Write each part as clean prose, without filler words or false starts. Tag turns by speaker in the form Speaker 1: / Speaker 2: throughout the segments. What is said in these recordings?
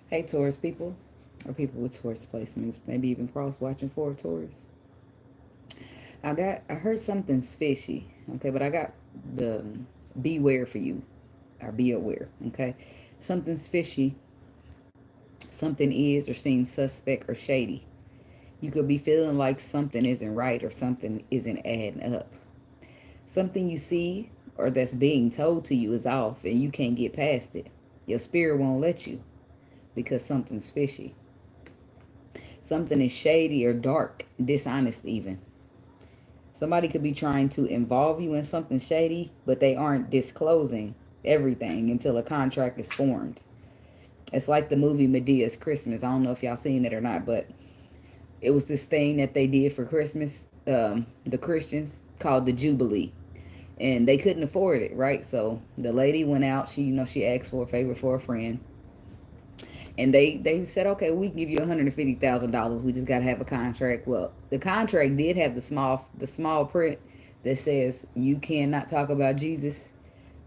Speaker 1: Hey, Taurus people, or people with Taurus placements, maybe even cross watching for Taurus. I heard something's fishy, okay, but I got the beware for you, or be aware, okay. Something's fishy, something is or seems suspect or shady. You could be feeling like something isn't right or something isn't adding up. Something you see or that's being told to you is off and you can't get past it. Your spirit won't let you because something's fishy. Something is shady or dark, dishonest even. Somebody could be trying to involve you in something shady, but they aren't disclosing everything until a contract is formed. It's like the movie Medea's Christmas. I don't know if y'all seen it or not, but it was this thing that they did for Christmas, the Christians, called the Jubilee. And they couldn't afford it, right? So the lady went out. She asked for a favor for a friend, and they said, okay, we can give you $150,000. We just got to have a contract. Well, the contract did have the small print that says you cannot talk about Jesus.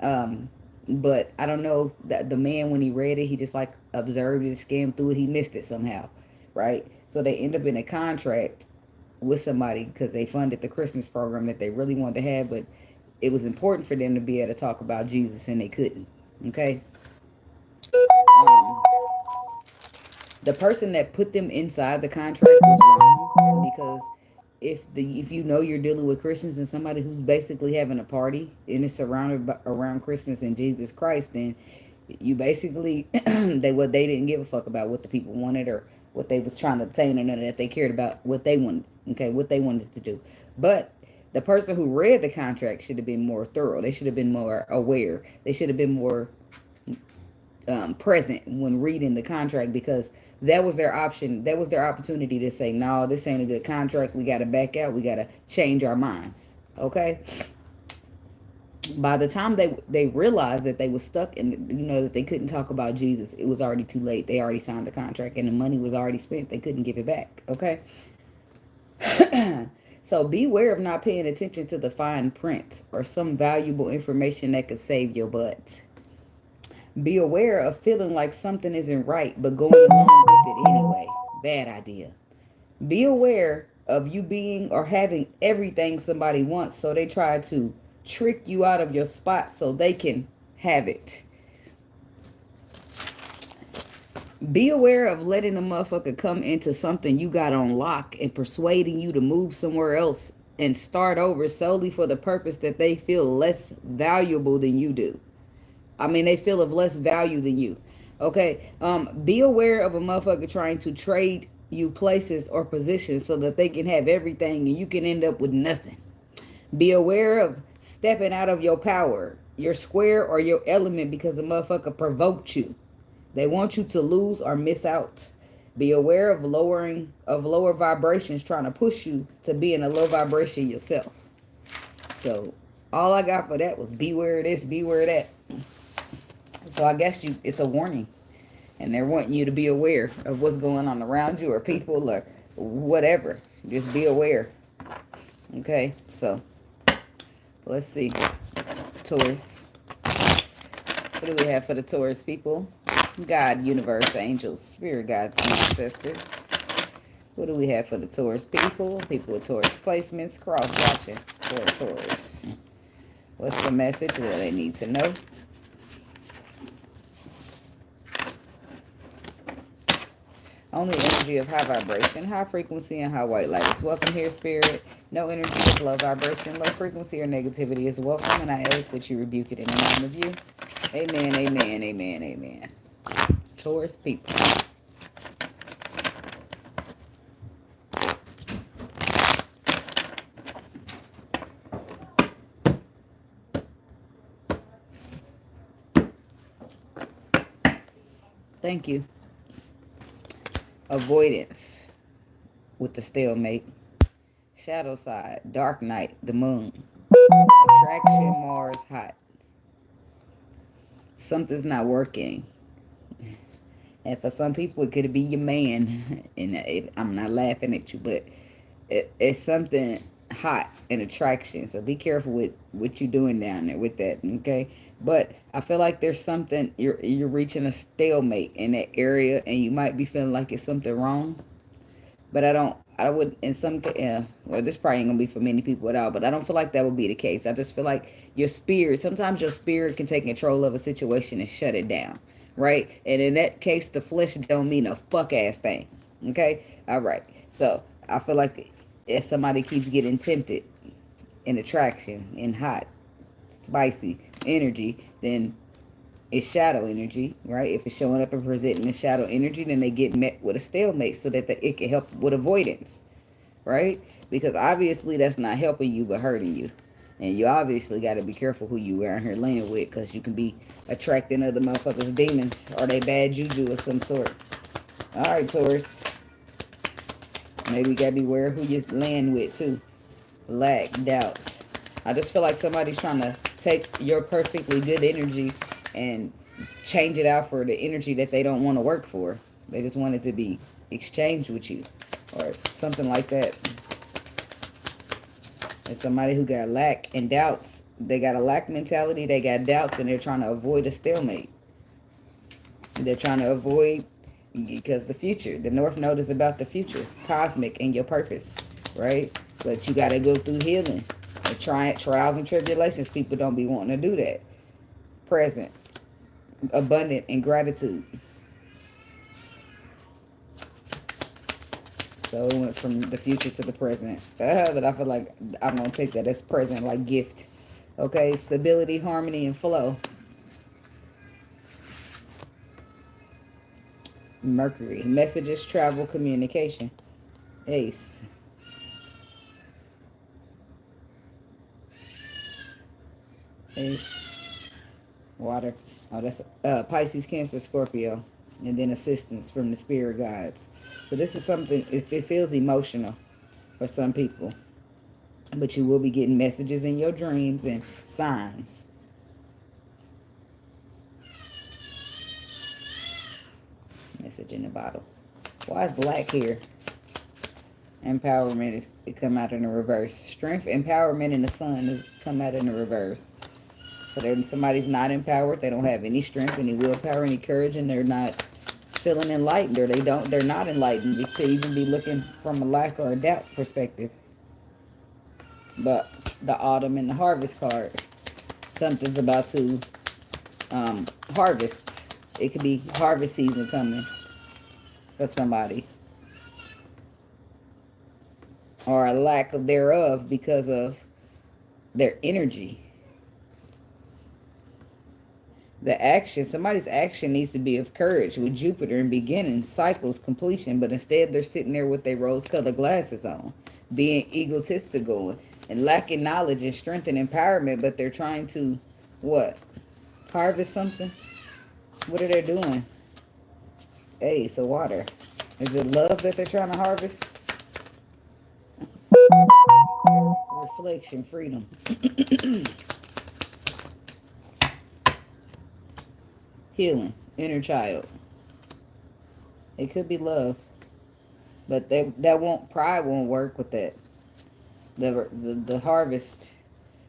Speaker 1: Um, but I don't know that the man, when he read it, he just like observed it, skimmed through it, he missed it somehow, right? So they end up in a contract with somebody because they funded the Christmas program that they really wanted to have, but it was important for them to be able to talk about Jesus and they couldn't. Okay. Um, the person that put them inside the contract was wrong because if you know you're dealing with Christians and somebody who's basically having a party and it's surrounded by, around Christmas and Jesus Christ, then you basically they didn't give a fuck about what the people wanted or what they was trying to obtain, or none of that. They cared about what they wanted, okay, what they wanted to do. But the person who read the contract should have been more thorough. They should have been more aware. They should have been more present when reading the contract, because that was their option. That was their opportunity to say, no, this ain't a good contract. We got to back out. We got to change our minds. Okay. By the time they realized that they were stuck and that they couldn't talk about Jesus, it was already too late. They already signed the contract and the money was already spent. They couldn't give it back. Okay. So beware of not paying attention to the fine print or some valuable information that could save your butt. Be aware of feeling like something isn't right, but going along with it anyway. Bad idea. Be aware of you being or having everything somebody wants, so they try to trick you out of your spot so they can have it. Be aware of letting a motherfucker come into something you got on lock and persuading you to move somewhere else and start over solely for the purpose that they feel less valuable than you do. I mean, they feel of less value than you. Okay. Be aware of a motherfucker trying to trade you places or positions so that they can have everything and you can end up with nothing. Be aware of stepping out of your power, your square, or your element because a motherfucker provoked you. They want you to lose or miss out. Be aware of lower vibrations trying to push you to be in a low vibration yourself. So all I got for that was beware of this, beware of that. So I guess it's a warning. And they're wanting you to be aware of what's going on around you or people or whatever. Just be aware. Okay, so let's see. Taurus. What do we have for the Taurus people? God, universe, angels, spirit guides, and ancestors. What do we have for the Taurus people? People with Taurus placements, cross watching for Taurus. What's the message? What do they need to know? Only energy of high vibration, high frequency, and high white light is welcome here, spirit. No energy of low vibration, low frequency, or negativity is welcome, and I ask that you rebuke it in the name of you. Amen, amen, amen, amen. Taurus people. Thank you. Avoidance with the stalemate. Shadow side, dark night, the moon. Attraction, Mars, hot. Something's not working. And for some people, it could be your man. And I'm not laughing at you, but it's something hot and attraction. So be careful with what you're doing down there with that, okay? But I feel like there's something, you're reaching a stalemate in that area, and you might be feeling like it's something wrong. But I would, in some, well, this probably ain't gonna be for many people at all, but I don't feel like that would be the case. I just feel like your spirit, sometimes your spirit can take control of a situation and shut it down, right? And in that case, the flesh don't mean a fuck ass thing, okay? All right. So I feel like if somebody keeps getting tempted in attraction, in hot, spicy energy, then it's shadow energy, right? If it's showing up and presenting as shadow energy, then they get met with a stalemate so that it can help with avoidance, right? Because obviously that's not helping you but hurting you. And you obviously got to be careful who you around here laying with, because you can be attracting other motherfuckers' demons, or they bad juju of some sort. All right, Taurus. Maybe you got to beware who you laying with, too. Lack, doubts. I just feel like somebody's trying to take your perfectly good energy and change it out for the energy that they don't want to work for. They just want it to be exchanged with you, or something like that. And somebody who got lack and doubts, they got a lack mentality, they got doubts, and they're trying to avoid a stalemate. They're trying to avoid, because the future, the North Node is about the future, cosmic, and your purpose, right? But you got to go through healing. And trials and tribulations, people don't be wanting to do that. Present, abundant, and gratitude. So it went from the future to the present. But I feel like I'm going to take that as present, like gift. Okay, stability, harmony, and flow. Mercury, messages, travel, communication. Ace. Ace. Water. Oh, that's Pisces, Cancer, Scorpio. And then assistance from the spirit guides. So this is something, it feels emotional for some people. But you will be getting messages in your dreams and signs. Message in the bottle. Why is lack here? Empowerment is it come out in the reverse. Strength, empowerment, and the sun is come out in the reverse. So there's somebody's not empowered. They don't have any strength, any willpower, any courage, and they're not feeling enlightened, or they're not enlightened to even be looking from a lack or a doubt perspective. But the autumn and the harvest card, something's about to harvest. It could be harvest season coming for somebody, or a lack of thereof because of their energy. The action, somebody's action needs to be of courage with Jupiter and beginning, cycles, completion, but instead they're sitting there with their rose-colored glasses on, being egotistical and lacking knowledge and strength and empowerment, but they're trying to, what? Harvest something? What are they doing? Hey, so water. Is it love that they're trying to harvest? Reflection, freedom. Healing, inner child. It could be love, but pride won't work with that. The harvest.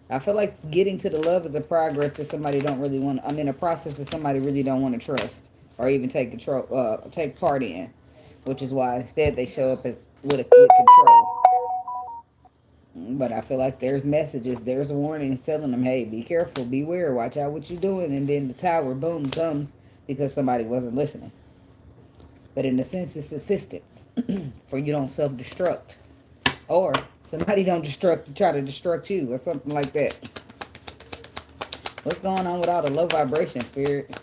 Speaker 1: I feel like getting to the love is a progress that somebody don't really want. I mean, a process that somebody really don't want to trust or even take part in, which is why instead they show up as with control. But I feel like there's messages, there's warnings telling them, hey, be careful, beware, watch out what you're doing. And then the tower, boom, comes because somebody wasn't listening. But in a sense, it's assistance for you don't self-destruct. Or somebody don't destruct to try to destruct you or something like that. What's going on with all the low vibration, Spirit?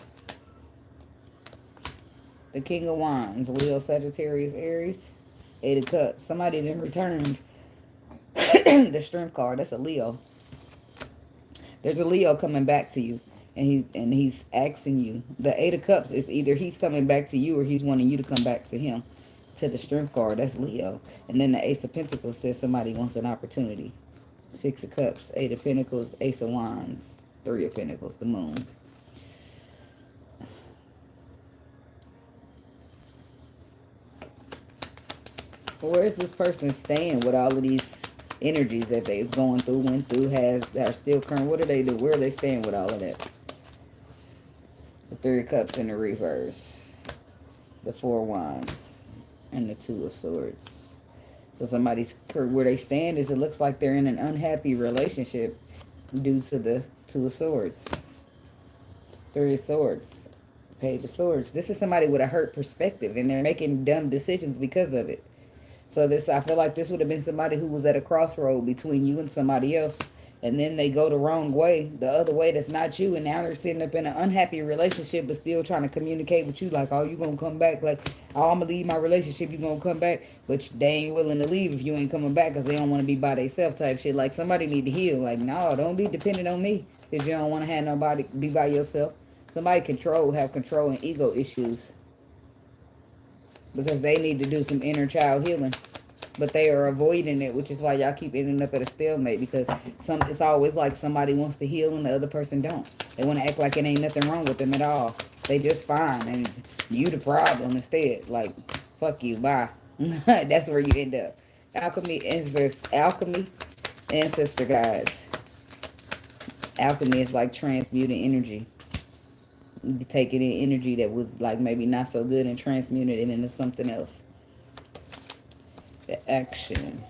Speaker 1: The King of Wands, Leo, Sagittarius, Aries. Eight of Cups. Somebody then returned the Strength card. That's a Leo. There's a Leo coming back to you. And he's asking you. The Eight of Cups is either he's coming back to you or he's wanting you to come back to him. To the Strength card, that's Leo. And then the Ace of Pentacles says somebody wants an opportunity. Six of Cups, Eight of Pentacles, Ace of Wands, Three of Pentacles, the Moon. Where is this person staying with all of these energies that they've going through, went through, are still current? What do they do? Where are they staying with all of that? Three of Cups in the reverse. The Four of Wands. And the Two of Swords. So somebody's, where they stand is, it looks like they're in an unhappy relationship due to the Two of Swords. Three of Swords. Page of Swords. This is somebody with a hurt perspective, and they're making dumb decisions because of it. So this, I feel like this would have been somebody who was at a crossroad between you and somebody else. And then they go the wrong way, the other way that's not you. And now they're sitting up in an unhappy relationship, but still trying to communicate with you. Like, oh, you going to come back? Like, oh, I'm going to leave my relationship. You going to come back? But they ain't willing to leave if you ain't coming back because they don't want to be by themselves type shit. Like, somebody need to heal. Like, no, don't be dependent on me because you don't want to have nobody, be by yourself. Somebody have control and ego issues because they need to do some inner child healing. But they are avoiding it, which is why y'all keep ending up at a stalemate, because it's always like somebody wants to heal and the other person don't. They want to act like it ain't nothing wrong with them at all. They just fine, and you the problem instead. Like, fuck you, bye. That's where you end up. Alchemy, ancestor guides. Alchemy is like transmuting energy. You taking in energy that was like maybe not so good and transmuting it into something else. The action.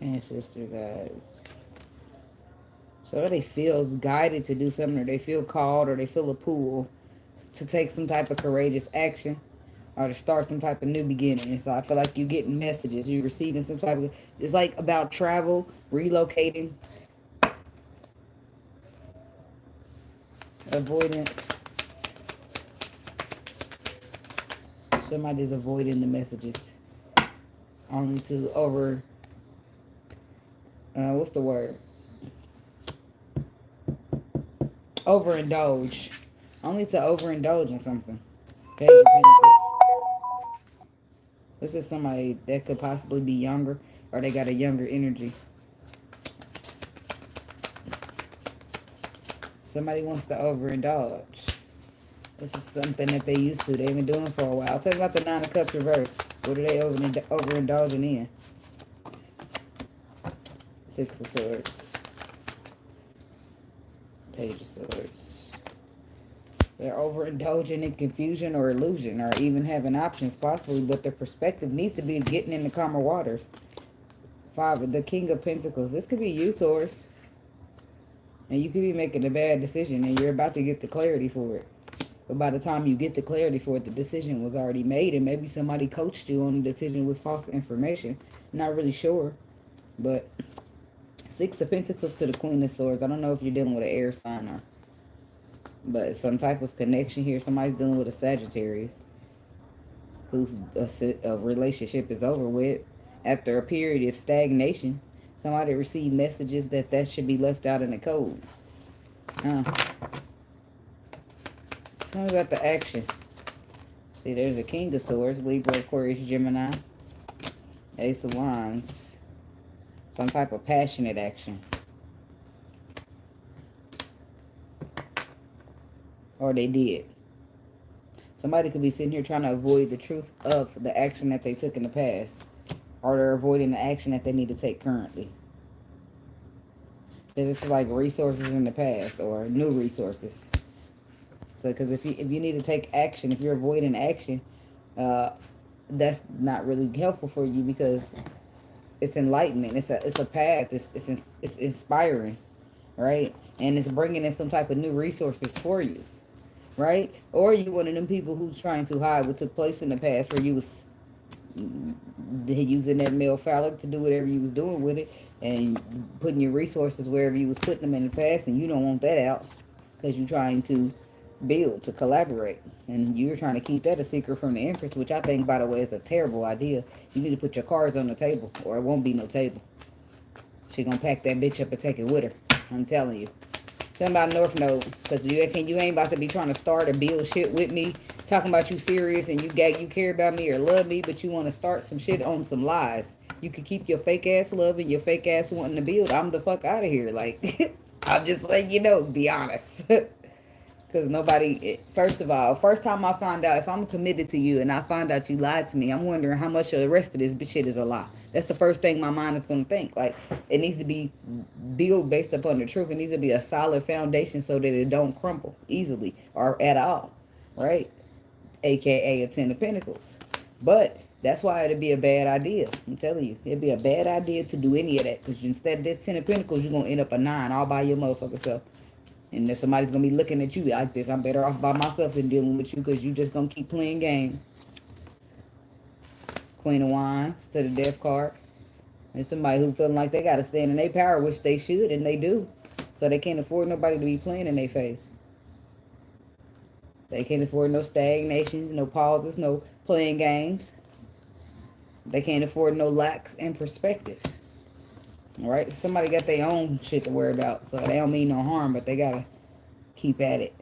Speaker 1: Ancestor guys. So they feel guided to do something, or they feel called, or they feel a pull to take some type of courageous action, or to start some type of new beginning. And so I feel like you're getting messages. You're receiving some type of... It's like about travel, relocating, avoidance. Somebody's avoiding the messages. Only to what's the word? Overindulge. Only to overindulge in something. Page of Pentacles. This is somebody that could possibly be younger, or they got a younger energy. Somebody wants to overindulge. This is something that they used to. They've been doing for a while. I'll tell you about the Nine of Cups reverse. What are they overindulging in? Six of Swords. Page of Swords. They're overindulging in confusion or illusion, or even having options possibly, but their perspective needs to be getting in the calmer waters. Five, the King of Pentacles. This could be you, Taurus. And you could be making a bad decision, and you're about to get the clarity for it. But by the time you get the clarity for it, the decision was already made, and maybe somebody coached you on the decision with false information. Not really sure, but Six of Pentacles to the Queen of Swords. I don't know if you're dealing with an air sign or... But some type of connection here. Somebody's dealing with a Sagittarius whose a relationship is over with. After a period of stagnation, somebody received messages that should be left out in the cold. Tell me about the action. See, there's a King of Swords, Libra, Aquarius, Gemini. Ace of Wands. Some type of passionate action. Or they did. Somebody could be sitting here trying to avoid the truth of the action that they took in the past. Or they're avoiding the action that they need to take currently. Because it's like resources in the past or new resources. So, because if you need to take action, if you're avoiding action, that's not really helpful for you, because it's enlightenment. It's a path. It's inspiring, right? And it's bringing in some type of new resources for you, right? Or you one of them people who's trying to hide what took place in the past, where you was using that male phallic to do whatever you was doing with it, and putting your resources wherever you was putting them in the past, and you don't want that out because you're trying to build, to collaborate, and you're trying to keep that a secret from the Empress, which I think, by the way, is a terrible idea. You need to put your cards on the table, or it won't be no table. She gonna pack that bitch up and take it with her. I'm telling you. Tell me about North Node, because you ain't about to be trying to start or build shit with me, talking about you serious and you care about me or love me, but you want to start some shit on some lies. You can keep your fake ass love and your fake ass wanting to build. I'm the fuck out of here. Like, I'm just letting you know, be honest. Because nobody, first of all, first time I find out, if I'm committed to you and I find out you lied to me, I'm wondering how much of the rest of this shit is a lie. That's the first thing my mind is going to think. Like, it needs to be built based upon the truth. It needs to be a solid foundation so that it don't crumble easily or at all, right? AKA a 10 of Pentacles. But that's why it'd be a bad idea. I'm telling you, it'd be a bad idea to do any of that. Because instead of this 10 of Pentacles, you're going to end up a 9 all by your motherfucking self. And if somebody's going to be looking at you like this, I'm better off by myself than dealing with you because you just going to keep playing games. Queen of Wands to the Death card. There's somebody who feeling like they got to stand in their power, which they should, and they do. So they can't afford nobody to be playing in their face. They can't afford no stagnations, no pauses, no playing games. They can't afford no lacks in perspective. All right? Somebody got their own shit to worry about, so they don't mean no harm, but they got to keep at it.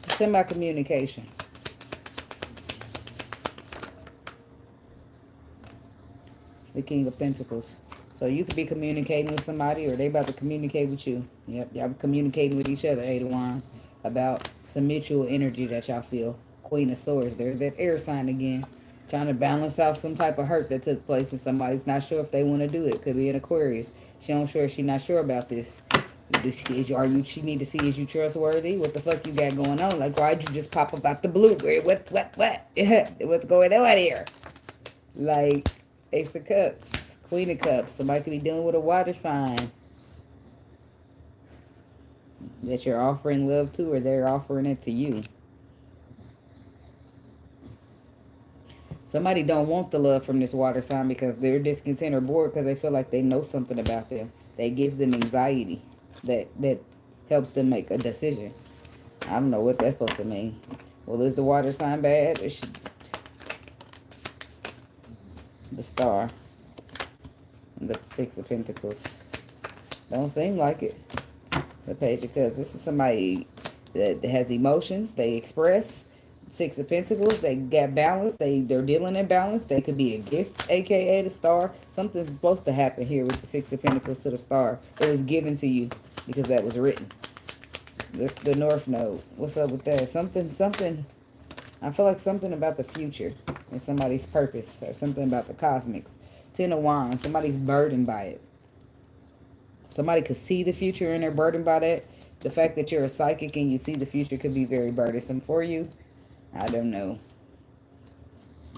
Speaker 1: Semi-communication. The King of Pentacles. So you could be communicating with somebody or they about to communicate with you. Yep, y'all communicating with each other, Eight of Wands, about some mutual energy that y'all feel. Queen of Swords. There's that air sign again. Trying to balance out some type of hurt that took place and somebody's not sure if they want to do it. Could be an Aquarius. She's not sure about this. She need to see, is you trustworthy? What the fuck you got going on? Like, why'd you just pop up out the blue? What? What's going on here? Like, Ace of Cups, Queen of Cups. Somebody could be dealing with a water sign that you're offering love to, or they're offering it to you. Somebody don't want the love from this water sign because they're discontent or bored because they feel like they know something about them. That gives them anxiety. That helps them make a decision. I don't know what that's supposed to mean. Well, is the water sign bad? The Star. And the Six of Pentacles. Don't seem like it. The Page of Cups. This is somebody that has emotions. They express. Six of Pentacles. They got balance. They're dealing in balance. They could be a gift, aka the Star. Something's supposed to happen here with the Six of Pentacles to the Star. It was given to you because that was written. This the North Node. What's up with that? Something. I feel like something about the future and somebody's purpose or something about the cosmics. Ten of Wands. Somebody's burdened by it. Somebody could see the future and they're burdened by that. The fact that you're a psychic and you see the future could be very burdensome for you. I don't know.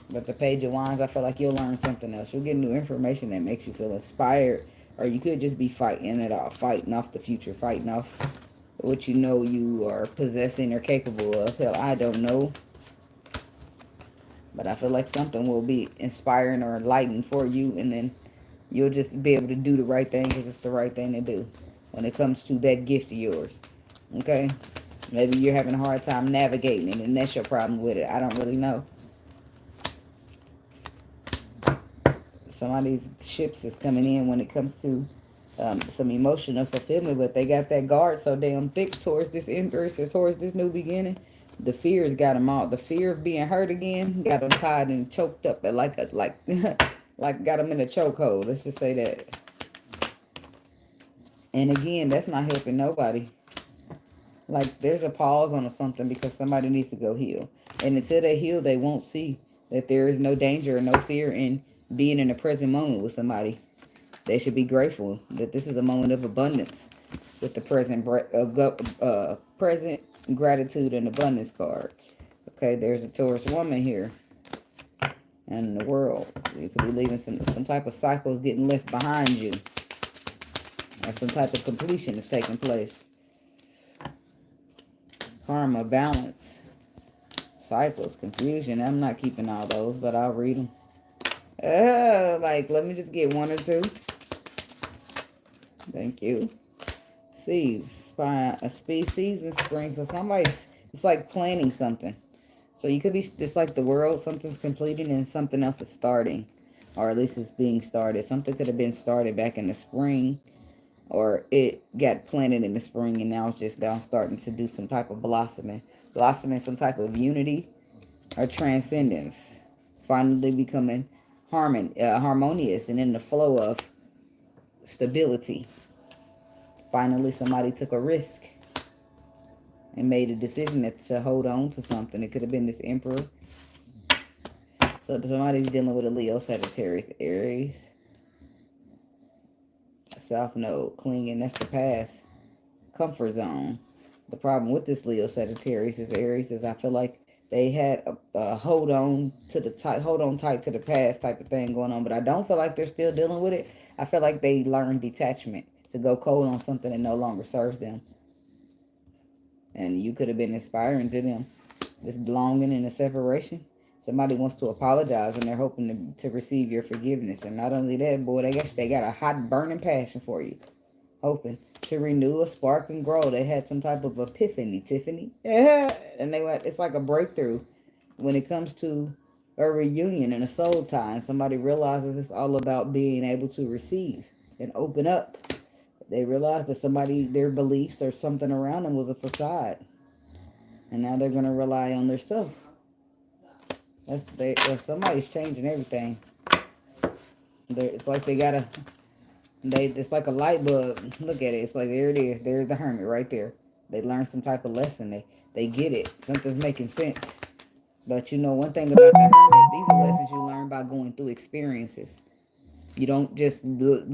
Speaker 1: But the Page of Wands, I feel like you'll learn something else. You'll get new information that makes you feel inspired. Or you could just be fighting it off. Fighting off the future. Fighting off what you know you are possessing or capable of. Hell, I don't know. But I feel like something will be inspiring or enlightening for you. And then you'll just be able to do the right thing because it's the right thing to do. When it comes to that gift of yours. Okay? Maybe you're having a hard time navigating it, and that's your problem with it. I don't really know. Somebody's ships is coming in when it comes to some emotional fulfillment, but they got that guard so damn thick towards this Empress or towards this new beginning. The fears got them all. The fear of being hurt again got them tied and choked up, like got them in a chokehold. Let's just say that. And again, that's not helping nobody. Like, there's a pause on something because somebody needs to go heal. And until they heal, they won't see that there is no danger or no fear in being in a present moment with somebody. They should be grateful that this is a moment of abundance with the present gratitude and abundance card. Okay, there's a Taurus woman here. And in the world, you could be leaving some type of cycles getting left behind you. Or some type of completion is taking place. Karma, balance, cycles, confusion. I'm not keeping all those, but I'll read them. Like, let me just get one or two. Thank you. Seeds, species and spring. So somebody's, it's like planning something. So you could be, it's like the world, something's completing and something else is starting. Or at least it's being started. Something could have been started back in the spring. Or it got planted in the spring and now it's just now starting to do some type of blossoming. Blossoming some type of unity or transcendence. Finally becoming harmonious and in the flow of stability. Finally, somebody took a risk and made a decision to hold on to something. It could have been this Emperor. So somebody's dealing with a Leo, Sagittarius, Aries. South Node, clinging, that's the past. Comfort zone. The problem with this Leo, Sagittarius, is Aries, is I feel like they had a hold on tight to the past type of thing going on, but I don't feel like they're still dealing with it. I feel like they learned detachment, to go cold on something that no longer serves them. And you could have been inspiring to them. This longing and a separation. Somebody wants to apologize and they're hoping to receive your forgiveness. And not only that, boy, they got a hot burning passion for you. Hoping to renew, a spark, and grow. They had some type of epiphany, Tiffany. Yeah. And it's like a breakthrough when it comes to a reunion and a soul tie. And somebody realizes it's all about being able to receive and open up. They realized that their beliefs or something around them was a facade. And now they're going to rely on their self. Somebody's changing everything. It's like it's like a light bulb. Look at it. It's like, there it is. There's the hermit right there. They learned some type of lesson. They get it. Something's making sense. But you know one thing about the hermit, these are lessons you learn by going through experiences. You don't just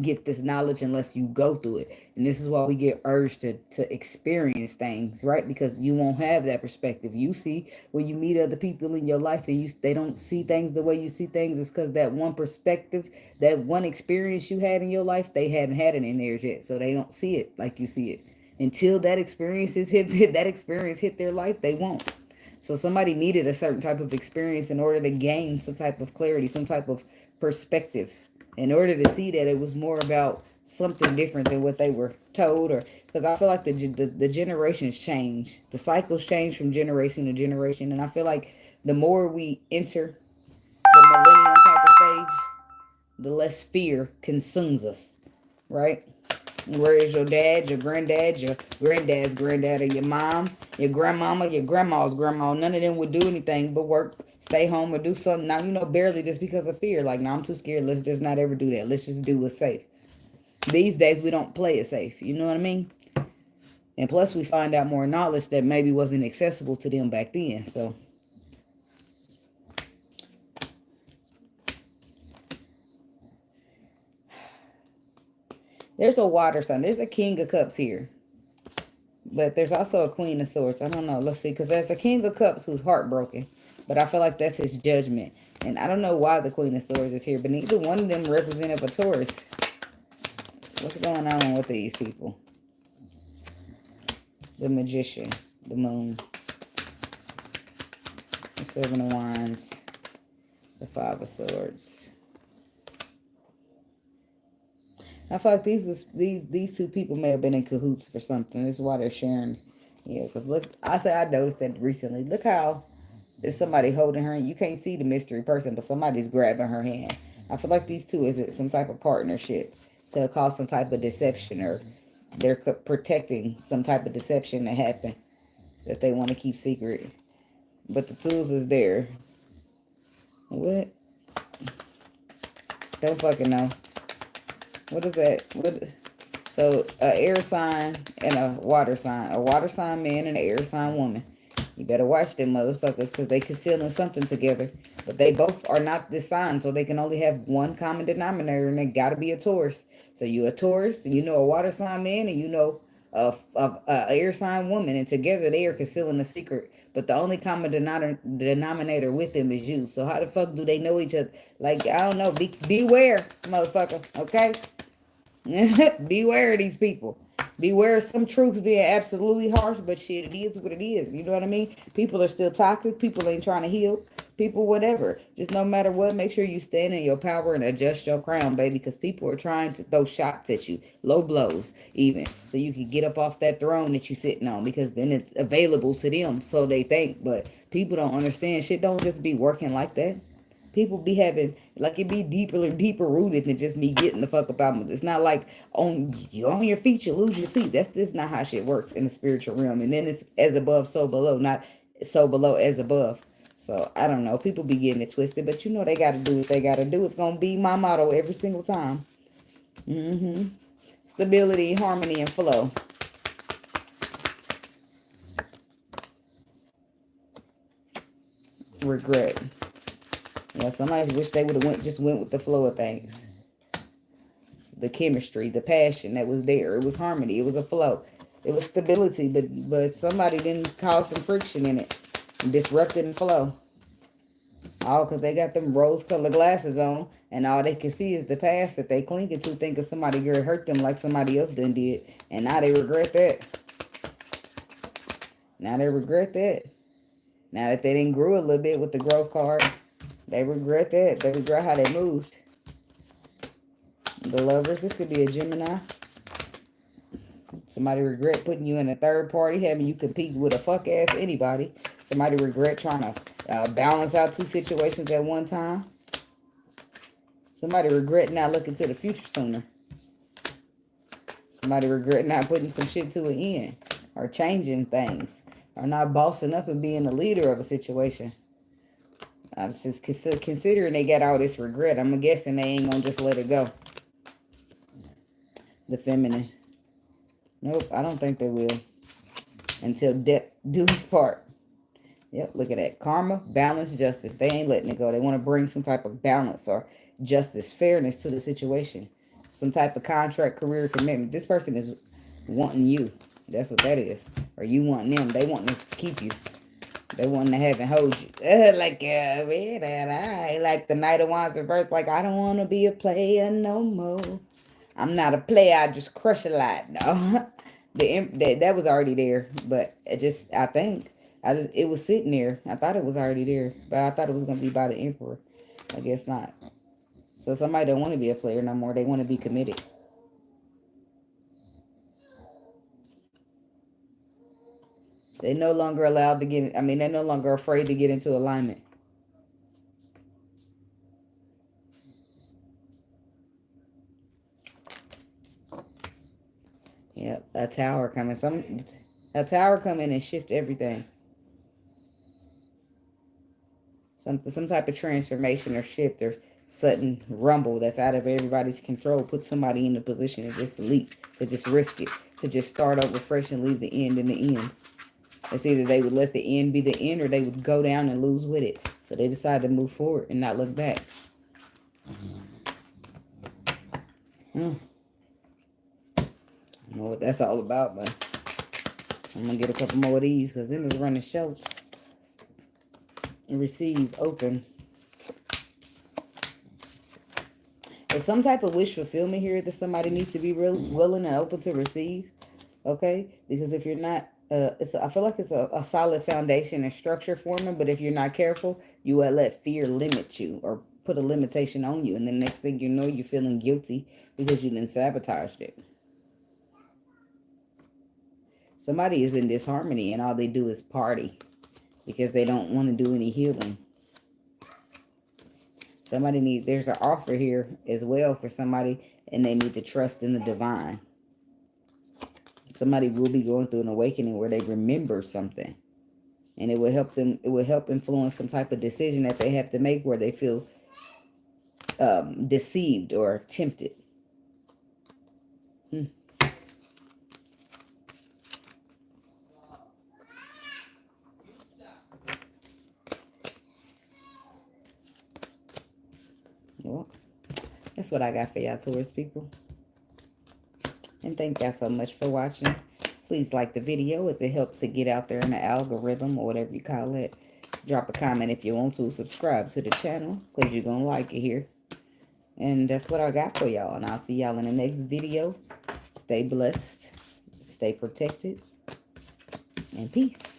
Speaker 1: get this knowledge unless you go through it. And this is why we get urged to experience things, right? Because you won't have that perspective. You see, when you meet other people in your life and they don't see things the way you see things, it's because that one perspective, that one experience you had in your life, they hadn't had it in theirs yet. So they don't see it like you see it. Until that experience hit their life, they won't. So somebody needed a certain type of experience in order to gain some type of clarity, some type of perspective, in order to see that it was more about something different than what they were told. Or because I feel like the generations change. The cycles change from generation to generation. And I feel like the more we enter the millennium type of stage, the less fear consumes us, right? Where is your dad, your granddad's granddad, or your mom, your grandmama, your grandma's grandma? None of them would do anything but work, stay home, or do something. Now, barely just because of fear. Like, no, I'm too scared. Let's just not ever do that. Let's just do what's safe. These days, we don't play it safe. You know what I mean? And plus, we find out more knowledge that maybe wasn't accessible to them back then. So, there's a water sign. There's a King of Cups here. But there's also a Queen of Swords. I don't know. Let's see. Because there's a King of Cups who's heartbroken. But I feel like that's his judgment. And I don't know why the Queen of Swords is here. But neither one of them represent a Taurus. What's going on with these people? The Magician. The Moon. The Seven of Wands. The Five of Swords. I feel like these two people may have been in cahoots for something. This is why they're sharing. Yeah, because look, I noticed that recently. Look how there's somebody holding her. You can't see the mystery person, but somebody's grabbing her hand. I feel like these two is some type of partnership to cause some type of deception, or they're protecting some type of deception that happened that they want to keep secret. But the tools is there. What? Don't fucking know. What is that? So, an air sign and a water sign. A water sign man and an air sign woman. You better watch them motherfuckers, because they concealing something together. But they both are not this sign, so they can only have one common denominator, and they gotta be a Taurus. So you a Taurus, and a water sign man, and a air sign woman, and together they are concealing a secret. But the only common denominator with them is you. So how the fuck do they know each other? Like, I don't know. Beware, motherfucker. Okay? Beware of these people. Beware of some truths being absolutely harsh, but shit, it is what it is. You know what I mean? People are still toxic. People ain't trying to heal. People, whatever. Just no matter what, make sure you stand in your power and adjust your crown, baby, because people are trying to throw shots at you. Low blows, even. So you can get up off that throne that you're sitting on, because then it's available to them, so they think. But people don't understand. Shit don't just be working like that. People be having, like, it be deeper rooted than just me getting the fuck up out. It's not like you're on your feet, you lose your seat. That's not how shit works in the spiritual realm. And then it's as above, so below, not so below as above. So, I don't know. People be getting it twisted, but they got to do what they got to do. It's going to be my motto every single time. Stability, harmony, and flow. regret. Yeah, somebody wish they would have just went with the flow of things. The chemistry, the passion that was there. It was harmony. It was a flow. It was stability, but somebody didn't cause some friction in it. Disrupted the flow. All because they got them rose-colored glasses on, and all they can see is the past that they clinging to, thinking somebody hurt them like somebody else done did. And now they regret that. Now they regret that. Now that they didn't grow a little bit with the growth card, they regret that. They regret how they moved. The Lovers, this could be a Gemini. Somebody regret putting you in a third party, having you compete with a fuck-ass anybody. Somebody regret trying to balance out two situations at one time. Somebody regret not looking to the future sooner. Somebody regret not putting some shit to an end. Or changing things. Or not bossing up and being the leader of a situation. Just considering they got all this regret, I'm guessing they ain't gonna just let it go. The Feminine. Nope, I don't think they will. Until death do his part. Yep, look at that. Karma, balance, justice. They ain't letting it go. They want to bring some type of balance or justice, fairness to the situation. Some type of contract, career, commitment. This person is wanting you. That's what that is. Or you want them. They want us to keep you. They want to have and hold you. Like the Knight of Wands reverse. Like, I don't want to be a player no more. I'm not a player. I just crush a lot. No. That was already there. But it was sitting there. I thought it was already there. But I thought it was going to be by the Emperor. I guess not. So somebody don't want to be a player no more. They want to be committed. They're no longer allowed to get, they're no longer afraid to get into alignment. Yep, a tower coming. A tower come in and shift everything. Some type of transformation or shift or sudden rumble that's out of everybody's control. Put somebody in a position to just leap, to just risk it, to just start over fresh and leave the end in the end. It's either they would let the end be the end or they would go down and lose with it. So they decided to move forward and not look back. I don't know what that's all about, but I'm going to get a couple more of these because then it's running short. Receive, open. There's some type of wish fulfillment here that somebody needs to be real willing and open to receive. Okay? Because if you're not, I feel like it's a solid foundation and structure forming, but if you're not careful, you will let fear limit you or put a limitation on you. And the next thing you know, you're feeling guilty because you didn't sabotage it. Somebody is in disharmony and all they do is party because they don't want to do any healing. There's an offer here as well for somebody, and they need to trust in the divine. Somebody will be going through an awakening where they remember something. And it will help them, it will help influence some type of decision that they have to make where they feel deceived or tempted. Well, that's what I got for y'all, Taurus people. And thank y'all so much for watching. Please like the video as it helps to get out there in the algorithm or whatever you call it. Drop a comment if you want to. Subscribe to the channel because you're going to like it here. And that's what I got for y'all. And I'll see y'all in the next video. Stay blessed. Stay protected. And peace.